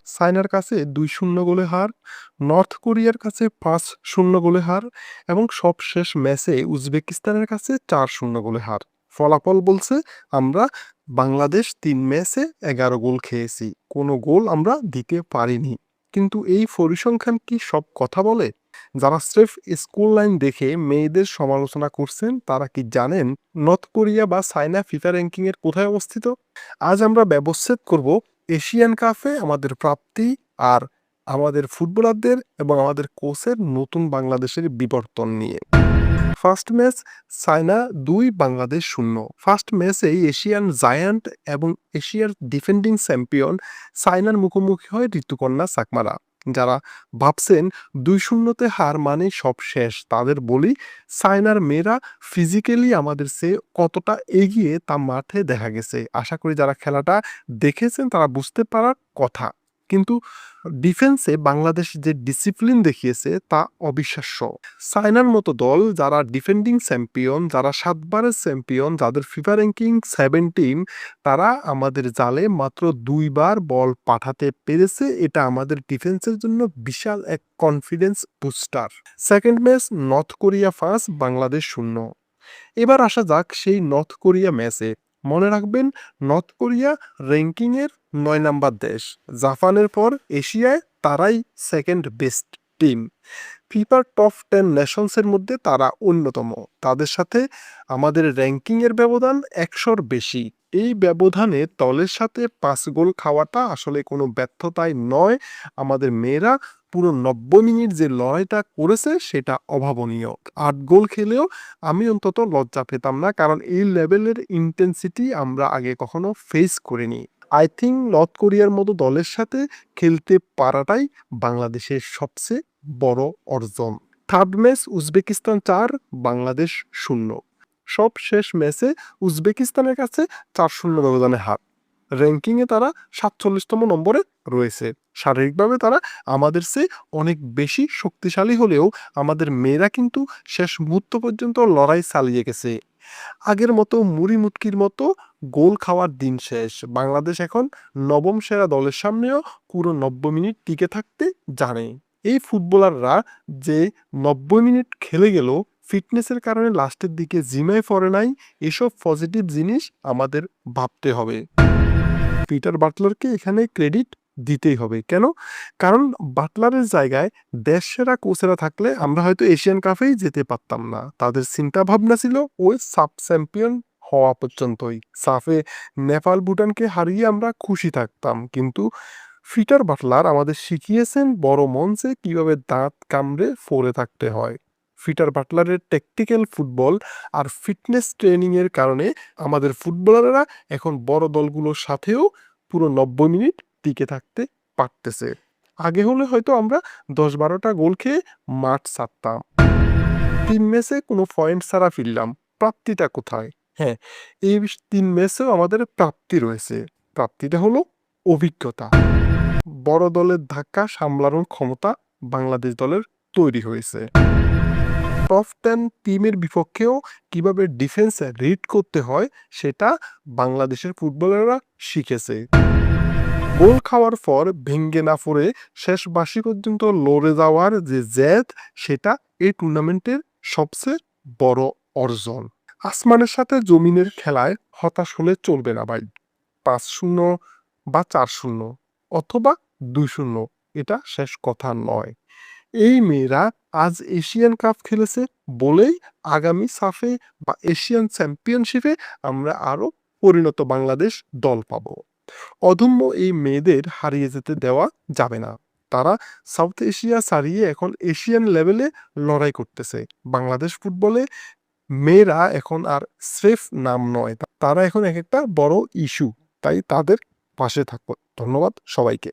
চায়নার কাছে ২-০ গোলে হার, নর্থ কোরিয়ার কাছে ৫-০ গোলে হার এবং সবশেষ ম্যাচে উজবেকিস্তানের কাছে ৪-০ গোলে হার। ফলাফল বলছে আমরা বাংলাদেশ ৩ ম্যাচে ১১ গোল খেয়েছি। কোনো গোল আমরা দিতে পারিনি। কিন্তু এই পরিসংখ্যান কি সব কথা বলে? যারা স্রেফ স্কোর লাইন দেখে মেয়েদের সমালোচনা করছেন তারা কি জানেন নর্থ কোরিয়া বা চায়না ফিফা র্যাঙ্কিং এর কোথায় অবস্থিত? আজ আমরা ব্যবচ্ছেদ করব এশিয়ান কাপে আমাদের প্রাপ্তি আর আমাদের ফুটবলারদের এবং আমাদের কোচের নতুন বাংলাদেশের বিবর্তন নিয়ে। First match China ২ Bangladesh ০। First ম্যাচেই এশিয়ান জায়ান্ট এবং এশিয়ার ডিফেন্ডিং চ্যাম্পিয়ন চায়নার মুখোমুখি হয় ঋতুকন্যা চাকমারা। যারা ভাবছেন ২-০ হার মানে সব শেষ, তাদের বলি চায়নার মেয়েরা ফিজিক্যালি আমাদের চেয়ে কতটা এগিয়ে তা মাঠে দেখা গেছে। আশা করি যারা খেলাটা দেখেছেন তারা বুঝতে পারার কথা। কিন্তু ডিফেন্সে বাংলাদেশ যে ডিসিপ্লিন দেখিয়েছে তা অবিশ্বাস্য। চায়নার মতো দল যারা ডিফেন্ডিং চ্যাম্পিয়ন, যারা ৭ বারের চ্যাম্পিয়ন, যাদের ফিফা র্যাঙ্কিং 17, তারা আমাদের জালে মাত্র ২ বার বল পাঠাতে পেরেছে। এটা আমাদের ডিফেন্সের জন্য বিশাল এক confidence booster. Second match north Korea ৫, Bangladesh ০। এবার আসা যাক সেই নর্থ কোরিয়া ম্যাচে। মনে রাখবেন নর্থ কোরিয়া র্যাঙ্কিংয়ের ৯ নাম্বার দেশ। জাপানের পর এশিয়ায় তারাই সেকেন্ড বেস্ট টিম। ফিফার টপ 10 নেশনসের মধ্যে তারা অন্যতম। তাদের সাথে আমাদের র্যাঙ্কিংয়ের ব্যবধান ১০০-র বেশি। এই ব্যবধানে দলের সাথে ৫ গোল খাওয়াটা আসলে কোনো ব্যর্থতাই নয়। আমাদের মেয়েরা পুরো ৯০ মিনিট যে লড়াইটা করেছে সেটা অভাবনীয়। ৮ গোল খেলেও আমি অন্তত লজ্জা পেতাম না, কারণ এই লেভেলের ইন্টেন্সিটি আমরা আগে কখনো ফেস করিনি। আই থিংক নর্থ কোরিয়ার মতো দলের সাথে খেলতে পারাটাই বাংলাদেশের সবচেয়ে বড় অর্জন। Third match Uzbekistan ৪, Bangladesh ০। সব শেষ ম্যাচে উজবেকিস্তানের কাছে ৪-০ ব্যবধানে হার। র্যাঙ্কিংয়ে তারা ৪৭তম নম্বরে রয়েছে। শারীরিকভাবে তারা আমাদের চেয়ে অনেক বেশি শক্তিশালী হলেও আমাদের মেয়েরা কিন্তু শেষ মুহূর্ত পর্যন্ত লড়াই চালিয়ে গেছে। আগের মতো মুড়ি মুটকির মতো গোল খাওয়ার দিন শেষ। বাংলাদেশ এখন নবম সেরা দলের সামনেও পুরো ৯০ মিনিট টিকে থাকতে জানে। এই ফুটবলাররা যে ৯০ মিনিট খেলে গেল ফিটনেসের কারণে লাস্টের দিকে জিমায় পড়ে নাই, এসব পজিটিভ জিনিস আমাদের ভাবতে হবে। পিটার বাটলারকে এখানে ক্রেডিট দিতেই হবে। কেন? কারণ বাটলারের জায়গায় দেশসেরা কোচেরা থাকলে আমরা হয়তো এশিয়ান কাপেই যেতে পারতাম না। তাদের চিন্তা ভাবনা ছিল ওই সাব চ্যাম্পিয়ন হওয়া পর্যন্তই। সাফে নেপাল ভুটানকে হারিয়ে আমরা খুশি থাকতাম। কিন্তু পিটার বাটলার আমাদের শিখিয়েছেন বড় মঞ্চে কিভাবে দাঁত কামড়ে পড়ে থাকতে হয়। পিটার বাটলারের ট্যাকটিক্যাল ফুটবল আর ফিটনেস ট্রেনিং এর কারণে আমাদের ফুটবলাররা এখন বড় দলগুলোর সাথেও পুরো ৯০ মিনিট টিকে থাকতে পারতেছে। আগে হলে হয়তো আমরা ১০-১২টা গোল খেয়ে মাঠ ছাড়তাম। ৩ ম্যাচে কোনো পয়েন্ট ছাড়া ফিরলাম। প্রাপ্তিটা কোথায়? হ্যাঁ, এই ৩ ম্যাচেও আমাদের প্রাপ্তি রয়েছে। প্রাপ্তিটা হলো অভিজ্ঞতা। বড় দলের ধাক্কা সামলানোর ক্ষমতা বাংলাদেশ দলের তৈরি হয়েছে। টপ 10 টিমের বিপক্ষেও কিভাবে ডিফেন্স রিড করতে হয় সেটা বাংলাদেশের ফুটবলাররা শিখেছে। গোল খাওয়ার পর ভেঙ্গে না পড়ে শেষ বাঁশি পর্যন্ত লড়ে যাওয়ার যে জেদ, সেটা এই টুর্নামেন্টের সবচেয়ে বড় অর্জন। আসমানের সাথে জমিনের খেলায় হতাশ হলে চলবে না ভাই। ৫-০ বা ৪-০ অথবা ২-০ এটা শেষ কথা নয়। এই মেয়েরা আজ এশিয়ান কাপ খেলেছে বলেই আগামী সাফে বা এশিয়ান চ্যাম্পিয়নশিপে আমরা আরো পরিণত বাংলাদেশ দল পাবো। অদম্য এই মেয়েদের হারিয়ে যেতে দেওয়া যাবে না। তারা সাউথ এশিয়া ছাড়িয়ে এখন এশিয়ান লেভেলে লড়াই করতেছে। বাংলাদেশ ফুটবলে মেয়েরা এখন আর স্রেফ নাম নয়, তারা এখন এক একটা বড় ইস্যু। তাই তাদের পাশে থাকবো। ধন্যবাদ সবাইকে।